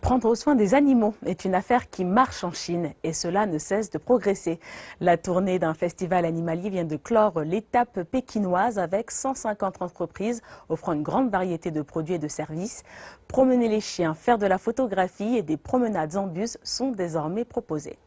Prendre soin des animaux est une affaire qui marche en Chine et cela ne cesse de progresser. La tournée d'un festival animalier vient de clore l'étape pékinoise avec 150 entreprises offrant une grande variété de produits et de services. Promener les chiens, faire de la photographie et des promenades en bus sont désormais proposées.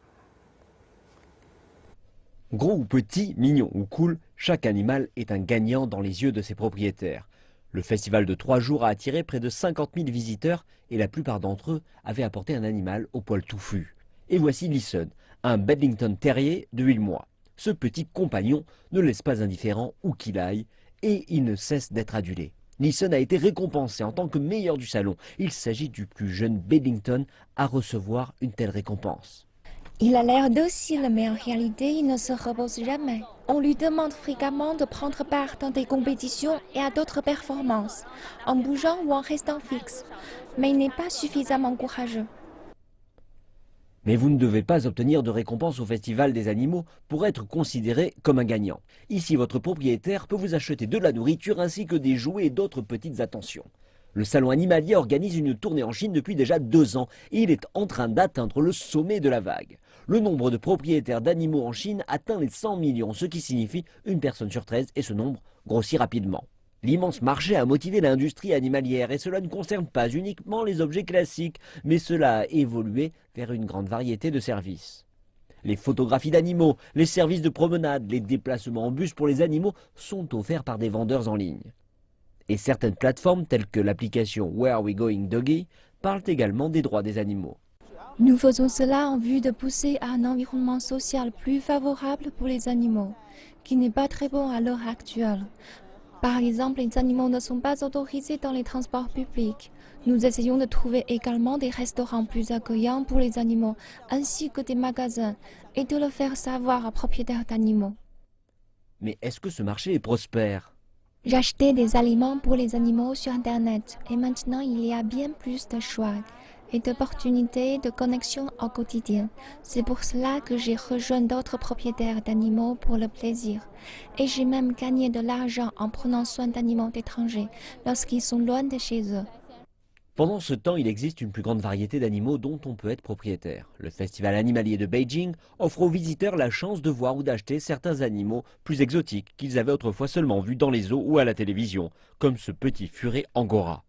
Gros ou petit, mignon ou cool, chaque animal est un gagnant dans les yeux de ses propriétaires. Le festival de 3 jours a attiré près de 50 000 visiteurs et la plupart d'entre eux avaient apporté un animal au poil touffu. Et voici Listen, un Bedlington Terrier de 8 mois. Ce petit compagnon ne laisse pas indifférent où qu'il aille et il ne cesse d'être adulé. Listen a été récompensé en tant que meilleur du salon. Il s'agit du plus jeune Bedlington à recevoir une telle récompense. Il a l'air docile, mais en réalité, il ne se repose jamais. On lui demande fréquemment de prendre part dans des compétitions et à d'autres performances, en bougeant ou en restant fixe. Mais il n'est pas suffisamment courageux. Mais vous ne devez pas obtenir de récompense au Festival des animaux pour être considéré comme un gagnant. Ici, votre propriétaire peut vous acheter de la nourriture ainsi que des jouets et d'autres petites attentions. Le salon animalier organise une tournée en Chine depuis déjà 2 ans et il est en train d'atteindre le sommet de la vague. Le nombre de propriétaires d'animaux en Chine atteint les 100 millions, ce qui signifie une personne sur 13 et ce nombre grossit rapidement. L'immense marché a motivé l'industrie animalière et cela ne concerne pas uniquement les objets classiques, mais cela a évolué vers une grande variété de services. Les photographies d'animaux, les services de promenade, les déplacements en bus pour les animaux sont offerts par des vendeurs en ligne. Et certaines plateformes telles que l'application Where Are We Going Doggy parlent également des droits des animaux. Nous faisons cela en vue de pousser à un environnement social plus favorable pour les animaux, qui n'est pas très bon à l'heure actuelle. Par exemple, les animaux ne sont pas autorisés dans les transports publics. Nous essayons de trouver également des restaurants plus accueillants pour les animaux, ainsi que des magasins, et de le faire savoir aux propriétaires d'animaux. Mais est-ce que ce marché est prospère ? J'achetais des aliments pour les animaux sur Internet et maintenant il y a bien plus de choix et d'opportunités de connexion au quotidien. C'est pour cela que j'ai rejoint d'autres propriétaires d'animaux pour le plaisir. Et j'ai même gagné de l'argent en prenant soin d'animaux étrangers lorsqu'ils sont loin de chez eux. Pendant ce temps, il existe une plus grande variété d'animaux dont on peut être propriétaire. Le festival animalier de Beijing offre aux visiteurs la chance de voir ou d'acheter certains animaux plus exotiques qu'ils avaient autrefois seulement vus dans les zoos ou à la télévision, comme ce petit furet angora.